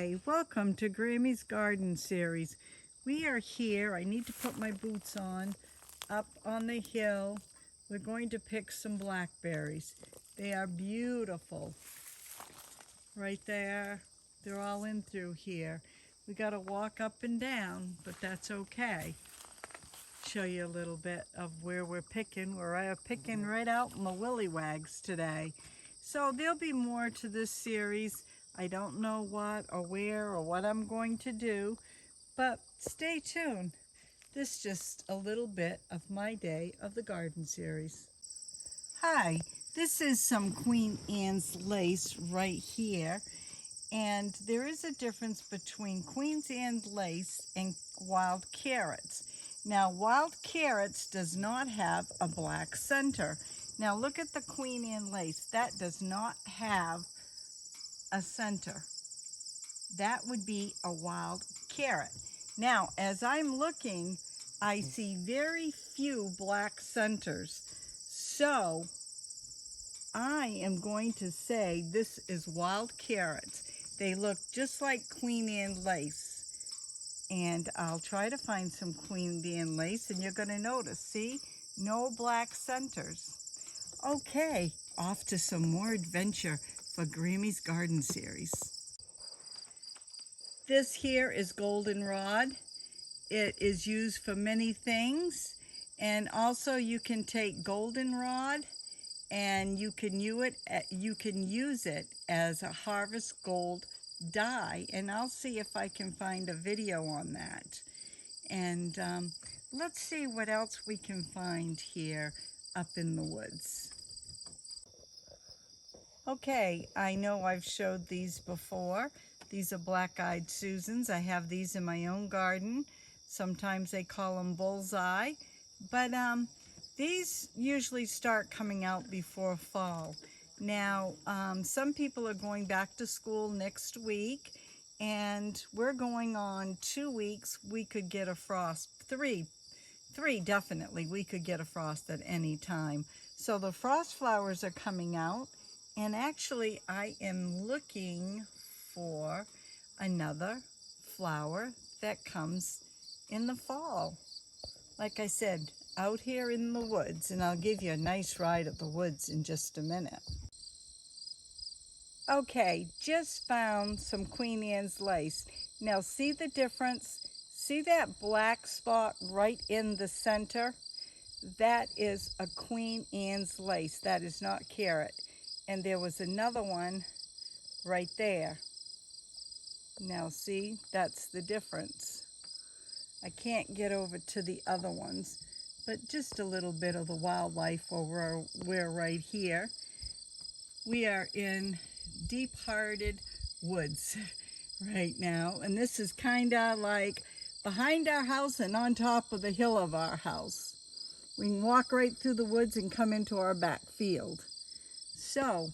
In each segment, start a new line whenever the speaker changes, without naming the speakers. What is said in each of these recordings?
Hi, welcome to Grammy's Garden Series. We are here, I need to put my boots on, up on the hill. We're going to pick some blackberries. They are beautiful. Right there, they're all in through here. We got to walk up and down, but that's okay. Show you a little bit of where we're picking. We're picking right out in the willywags today. So there'll be more to this series. I don't know what or where or what I'm going to do, but stay tuned. This is just a little bit of my day of the garden series. Hi, this is some Queen Anne's lace right here. And there is a difference between Queen Anne's lace and wild carrots. Now, wild carrots does not have a black center. Now, look at the Queen Anne lace. That does not have a center. That would be a wild carrot. Now, as I'm looking, I see very few black centers. So, I am going to say this is wild carrots. They look just like Queen Anne lace. And I'll try to find some Queen Anne lace, and you're going to notice, see, no black centers. Okay, off to some more adventure for Grammy's Garden Series. This here is Goldenrod. It is used for many things, and also you can take Goldenrod and you can use it as a harvest gold dye, and I'll see if I can find a video on that. And let's see what else we can find here up in the woods. Okay, I know I've showed these before. These are black-eyed Susans. I have these in my own garden. Sometimes they call them bullseye, but these usually start coming out before fall. Now, some people are going back to school next week, and we're going on 2 weeks. We could get a frost, three definitely. We could get a frost at any time. So the frost flowers are coming out, and actually I am looking for another flower that comes in the fall. Like I said, out here in the woods, and I'll give you a nice ride of the woods in just a minute. Okay, just found some Queen Anne's lace. Now see the difference? See that black spot right in the center? That is a Queen Anne's lace. That is not carrot. And there was another one right there. Now see, that's the difference. I can't get over to the other ones, but just a little bit of the wildlife while we're right here. We are in deep-hearted woods right now, and this is kind of like behind our house and on top of the hill of our house. We can walk right through the woods and come into our back field. So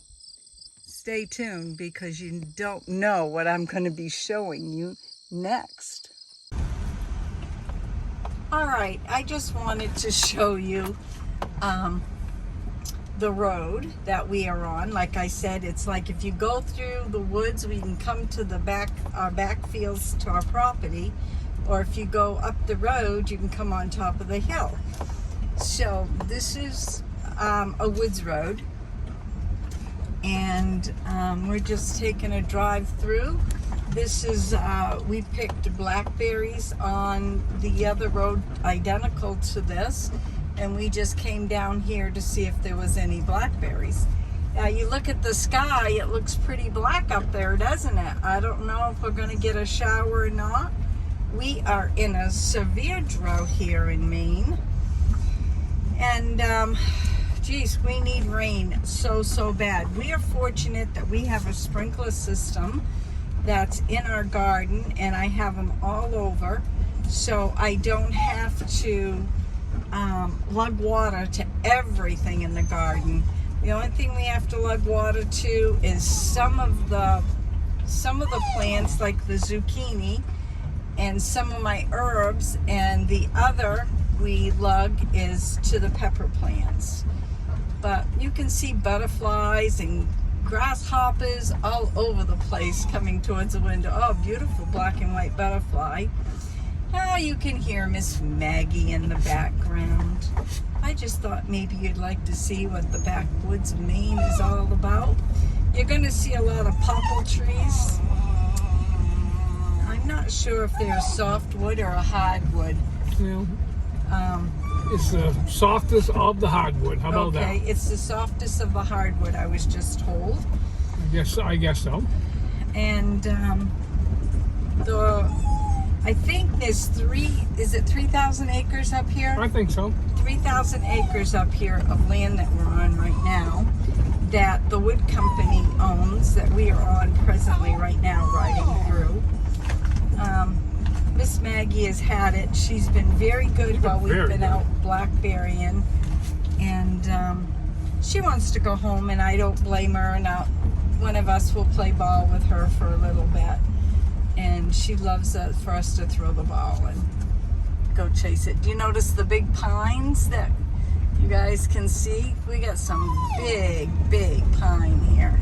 stay tuned, because you don't know what I'm going to be showing you next. All right, I just wanted to show you the road that we are on. Like I said, it's like if you go through the woods, we can come to the our back fields to our property, or if you go up the road, you can come on top of the hill. So this is a woods road, and we're just taking a drive through. This is, we picked blackberries on the other road identical to this, and we just came down here to see if there was any blackberries. Now you look at the sky, it looks pretty black up there, doesn't it? I don't know if we're going to get a shower or not. We are in a severe drought here in Maine, and geez, we need rain so bad. We are fortunate that we have a sprinkler system that's in our garden, and I have them all over, so I don't have to lug water to everything in the garden. The only thing we have to lug water to is some of the plants, like the zucchini and some of my herbs, and the other we lug is to the pepper plants. But you can see butterflies and grasshoppers all over the place coming towards the window. Oh, beautiful black and white butterfly. Oh, you can hear Miss Maggie in the background. I just thought maybe you'd like to see what the backwoods of Maine is all about. You're going to see a lot of popple trees. I'm not sure if they're softwood or a hardwood.
Yeah. It's the softest of the hardwood. How about that?
Okay, it's the softest of the hardwood, I was just told.
I guess so.
And I think there's 3,000 acres up here?
I think so.
3,000 acres up here of land that we're on right now that the wood company owns, that we are on presently right now riding through. Miss Maggie has had it. She's been very good while we've been out blackberrying, and she wants to go home, and I don't blame her. And one of us will play ball with her for a little bit, and she loves it for us to throw the ball and go chase it. Do you notice the big pines that you guys can see? We got some big pine here.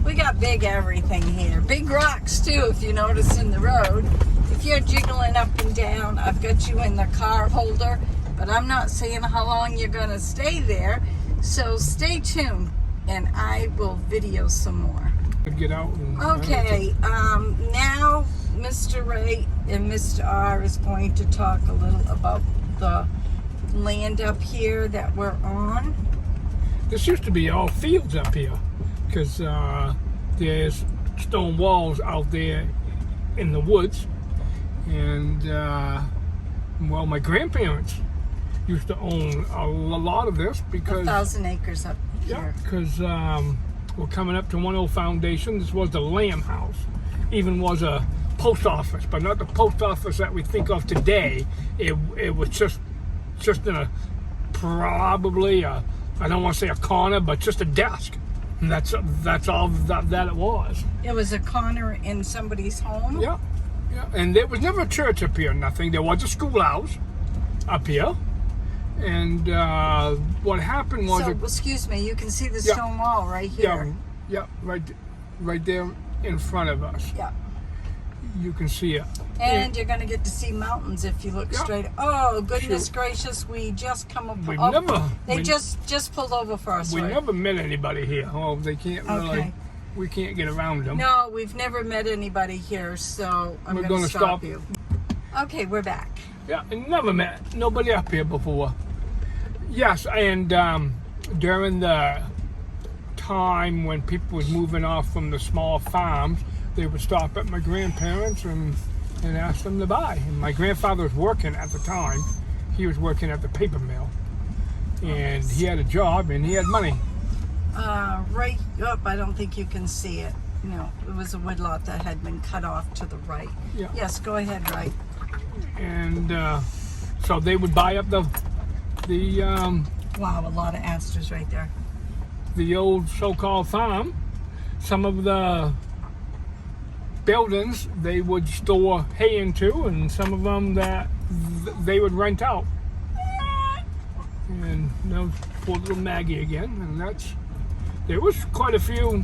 We got big everything here. Big rocks too, if you notice in the road. If you're jiggling up and down, I've got you in the car holder, but I'm not saying how long you're gonna stay there. So stay tuned and I will video some more.
Get out.
Okay, now Mr. Ray and Mr. R is going to talk a little about the land up here that we're on.
This used to be all fields up here, because there's stone walls out there in the woods, and well, my grandparents used to own a lot of this because
1,000 acres up here.
Yeah, because we're coming up to one old foundation. This was the Lamb House, even was a post office, but not the post office that we think of today. It was just in a probably a, I don't want to say a corner, but just a desk. And that's all that it was.
It was a corner in somebody's home?
Yeah. And there was never a church up here, nothing. There was a schoolhouse up here. And what happened was...
So, excuse me, you can see the stone wall right here.
Yeah, right there in front of us.
Yeah.
You can see it.
And you're going to get to see mountains if you look straight. Oh, goodness gracious, we just come up. They just pulled over for us.
We never met anybody here. Oh, they can't really...
Okay.
We can't get around them.
No, we've never met anybody here, so I'm going to stop you. Okay, we're back.
Yeah, and never met nobody up here before. Yes, and during the time when people was moving off from the small farms, they would stop at my grandparents and ask them to buy. And my grandfather was working at the time. He was working at the paper mill. And he had a job and he had money.
Right up, I don't think you can see it. No, it was a woodlot that had been cut off to the right.
Yeah.
Yes, go ahead, right.
And so they would buy up the
wow, a lot of asters right there.
The old so-called farm. Some of the buildings they would store hay into, and some of them that they would rent out. And that was poor little Maggie again, and there was quite a few.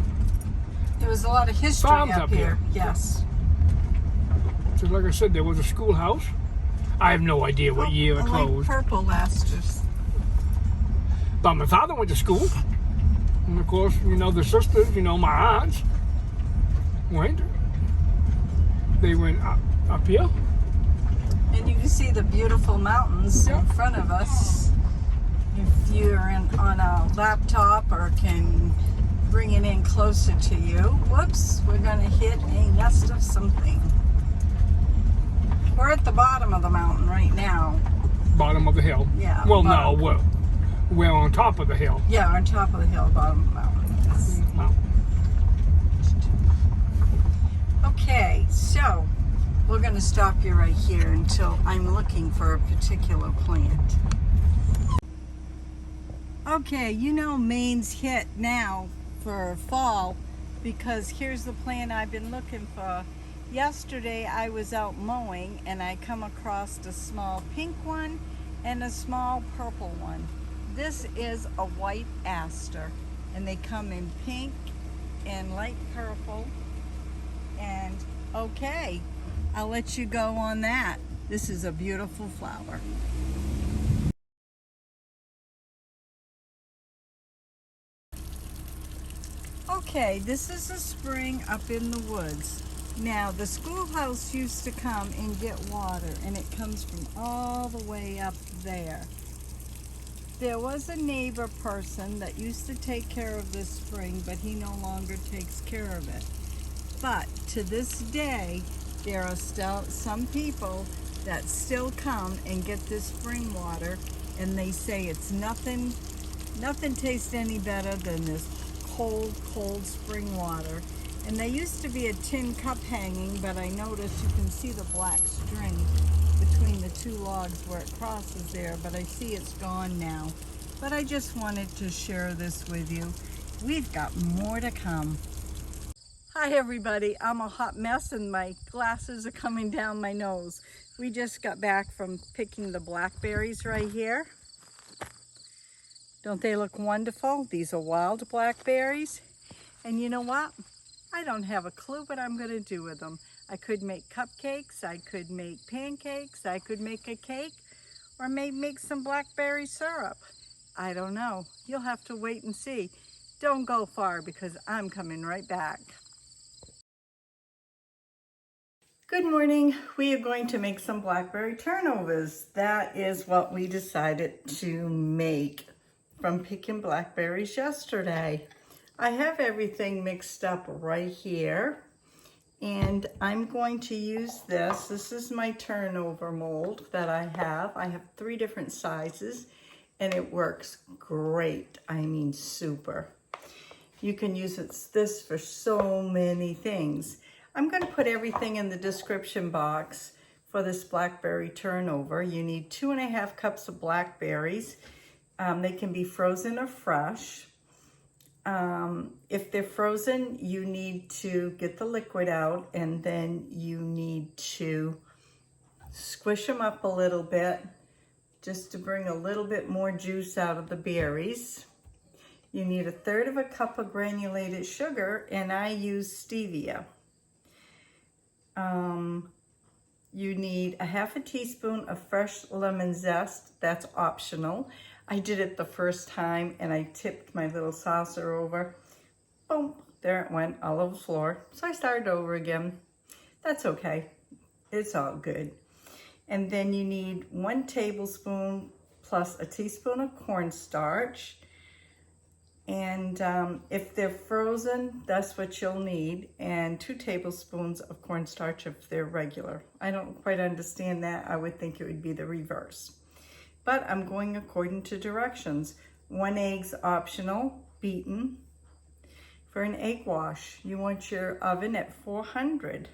There was a lot of history
farms
up here. Yes.
So like I said, there was a schoolhouse. I have no idea what year it closed.
Like purple asters.
But my father went to school, and of course, the sisters, my aunts went. They went up here.
And you can see the beautiful mountains in front of us. If you're on a laptop or can bring it in closer to you. Whoops, we're going to hit a nest of something. We're at the bottom of the mountain right now.
Bottom of the hill?
Yeah.
Well, no, we're on top of the hill.
Yeah, on top of the hill, bottom of the mountain. Yes. Okay, so we're going to stop you right here until I'm looking for a particular plant. Okay, Maine's hit now for fall because here's the plant I've been looking for. Yesterday I was out mowing and I come across a small pink one and a small purple one. This is a white aster and they come in pink and light purple. And okay, I'll let you go on that. This is a beautiful flower. Okay, this is a spring up in the woods. Now, the schoolhouse used to come and get water, and it comes from all the way up there. There was a neighbor person that used to take care of this spring, but he no longer takes care of it. But to this day, there are still some people that still come and get this spring water, and they say it's nothing tastes any better than this cold spring water. And there used to be a tin cup hanging, but I noticed you can see the black string between the two logs where it crosses there, but I see it's gone now. But I just wanted to share this with you. We've got more to come. Hi everybody, I'm a hot mess and my glasses are coming down my nose. We just got back from picking the blackberries right here. Don't they look wonderful? These are wild blackberries. And you know what? I don't have a clue what I'm going to do with them. I could make cupcakes, I could make pancakes, I could make a cake, or maybe make some blackberry syrup. I don't know. You'll have to wait and see. Don't go far because I'm coming right back. Good morning. We are going to make some blackberry turnovers. That is what we decided to make from picking blackberries yesterday. I have everything mixed up right here, and I'm going to use this. This is my turnover mold that I have. I have 3 different sizes, and it works great. I mean, super. You can use this for so many things. I'm going to put everything in the description box for this blackberry turnover. You need 2.5 cups of blackberries. They can be frozen or fresh. If they're frozen, you need to get the liquid out, and then you need to squish them up a little bit just to bring a little bit more juice out of the berries. You need 1/3 cup of granulated sugar, and I use stevia. You need 1/2 teaspoon of fresh lemon zest. That's optional. I did it the first time and I tipped my little saucer over. Boom, there it went all over the floor. So I started over again. That's okay. It's all good. And then you need 1 tablespoon plus a teaspoon of cornstarch. And if they're frozen, that's what you'll need. And 2 tablespoons of cornstarch if they're regular. I don't quite understand that. I would think it would be the reverse. But I'm going according to directions. 1 egg's optional, beaten. For an egg wash, you want your oven at 400.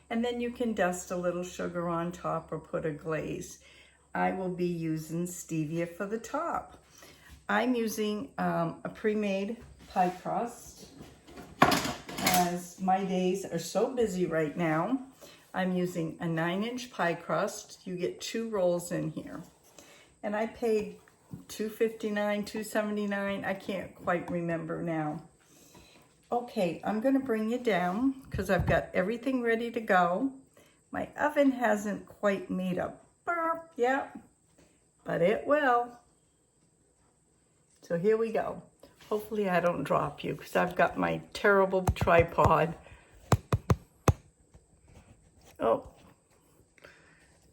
And then you can dust a little sugar on top or put a glaze. I will be using stevia for the top. I'm using a pre-made pie crust. As my days are so busy right now, I'm using a 9-inch pie crust. You get 2 rolls in here. And I paid $2.59, $2.79. I can't quite remember now. Okay, I'm gonna bring you down because I've got everything ready to go. My oven hasn't quite made a burp yet, but it will. So here we go. Hopefully I don't drop you because I've got my terrible tripod. Oh.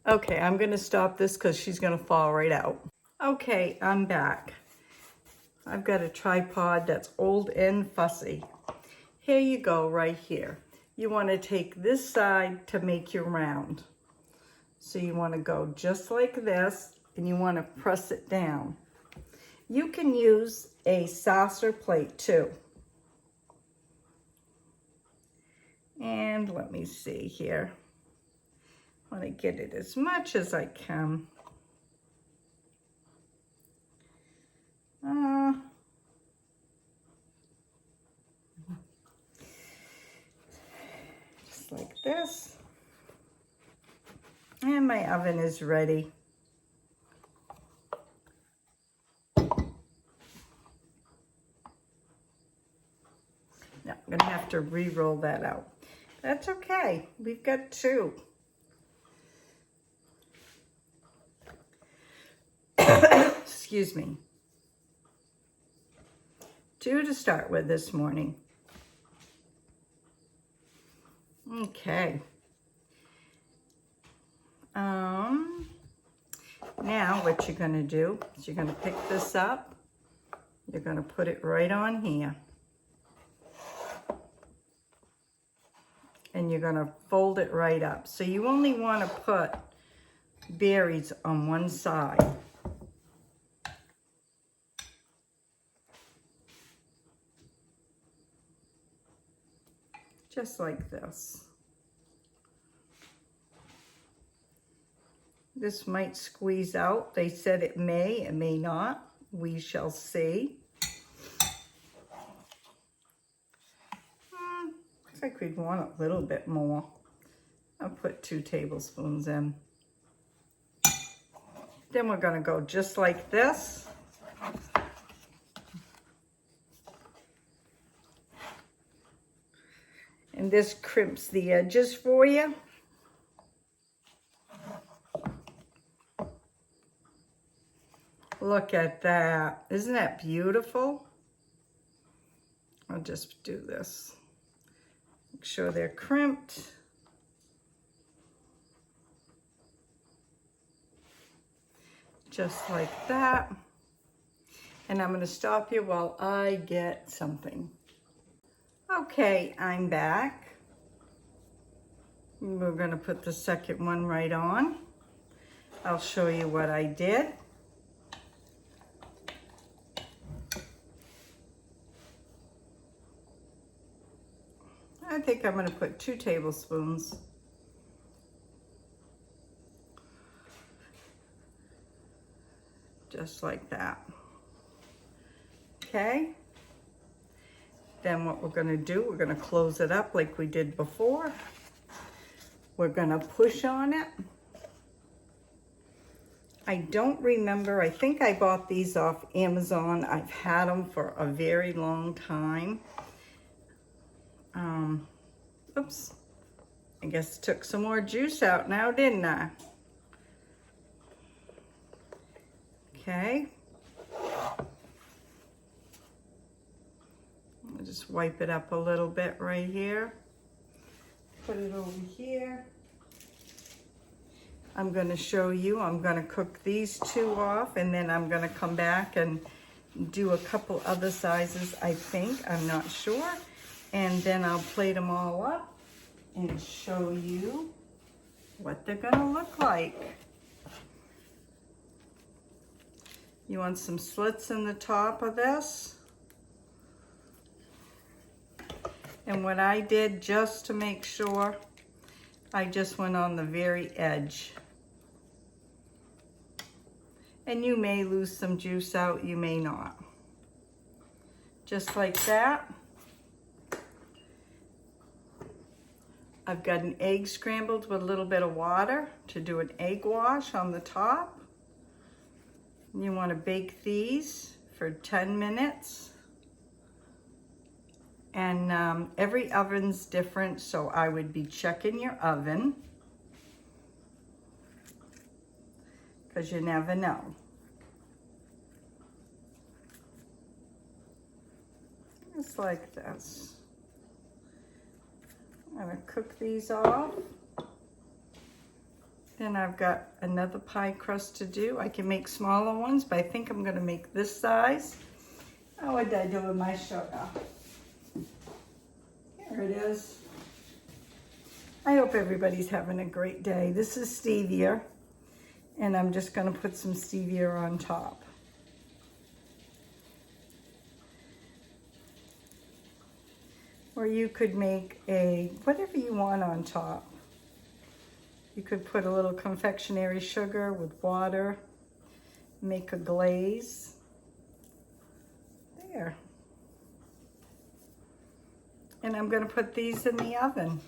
Okay, I'm gonna stop this because she's gonna fall right out. Okay, I'm back. I've got a tripod that's old and fussy. Here you go, right here. You wanna take this side to make your round. So you wanna go just like this, and you wanna press it down. You can use a saucer plate too. And let me see here. I want to get it as much as I can. Just like this. And my oven is ready. Now, to re-roll that out. That's okay. We've got 2. Excuse me. 2 to start with this morning. Okay. Now what you're going to do is you're going to pick this up. You're going to put it right on here. And you're going to fold it right up. So you only want to put berries on one side. Just like this. This might squeeze out. They said it may not. We shall see. Looks like we'd want a little bit more. I'll put 2 tablespoons in. Then we're gonna go just like this. And this crimps the edges for you. Look at that. Isn't that beautiful? I'll just do this. Make sure they're crimped. Just like that. And I'm going to stop you while I get something. Okay, I'm back. We're going to put the second one right on. I'll show you what I did. I think I'm going to put 2 tablespoons. Just like that. Okay. Then what we're going to do, we're going to close it up like we did before. We're going to push on it. I don't remember. I think I bought these off Amazon. I've had them for a very long time. Oops. I guess took some more juice out now, didn't I? Okay. I'll just wipe it up a little bit right here. Put it over here. I'm going to show you. I'm going to cook these 2 off, and then I'm going to come back and do a couple other sizes, I think. I'm not sure. And then I'll plate them all up and show you what they're going to look like. You want some slits in the top of this? And what I did, just to make sure, I just went on the very edge. And you may lose some juice out, you may not. Just like that. I've got an egg scrambled with a little bit of water to do an egg wash on the top. You want to bake these for 10 minutes. And every oven's different, so I would be checking your oven, because you never know. Just like this. I'm going to cook these off. Then I've got another pie crust to do. I can make smaller ones, but I think I'm going to make this size. Oh, what did I do with my sugar? Here it is. I hope everybody's having a great day. This is stevia, and I'm just going to put some stevia on top. Or you could make whatever you want on top. You could put a little confectionery sugar with water, make a glaze. There. And I'm going to put these in the oven.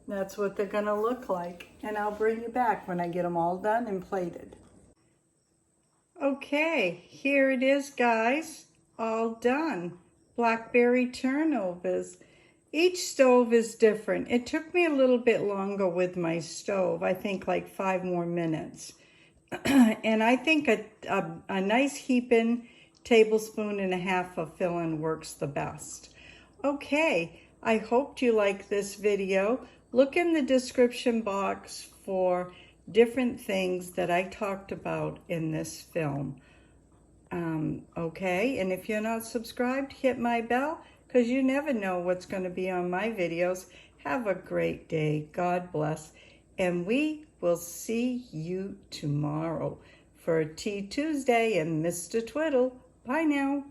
That's what they're going to look like. And I'll bring you back when I get them all done and plated. Okay, here it is, guys. All done. Blackberry Turnovers. Each stove is different. It took me a little bit longer with my stove, I think like 5 more minutes. And I think a nice heaping tablespoon and a half of filling works the best. Okay, I hope you like this video. Look in the description box for different things that I talked about in this film. Okay, and if you're not subscribed, hit my bell, because you never know what's going to be on my videos. Have a great day. God bless. And we will see you tomorrow for Tea Tuesday and Mr. Twiddle. Bye now.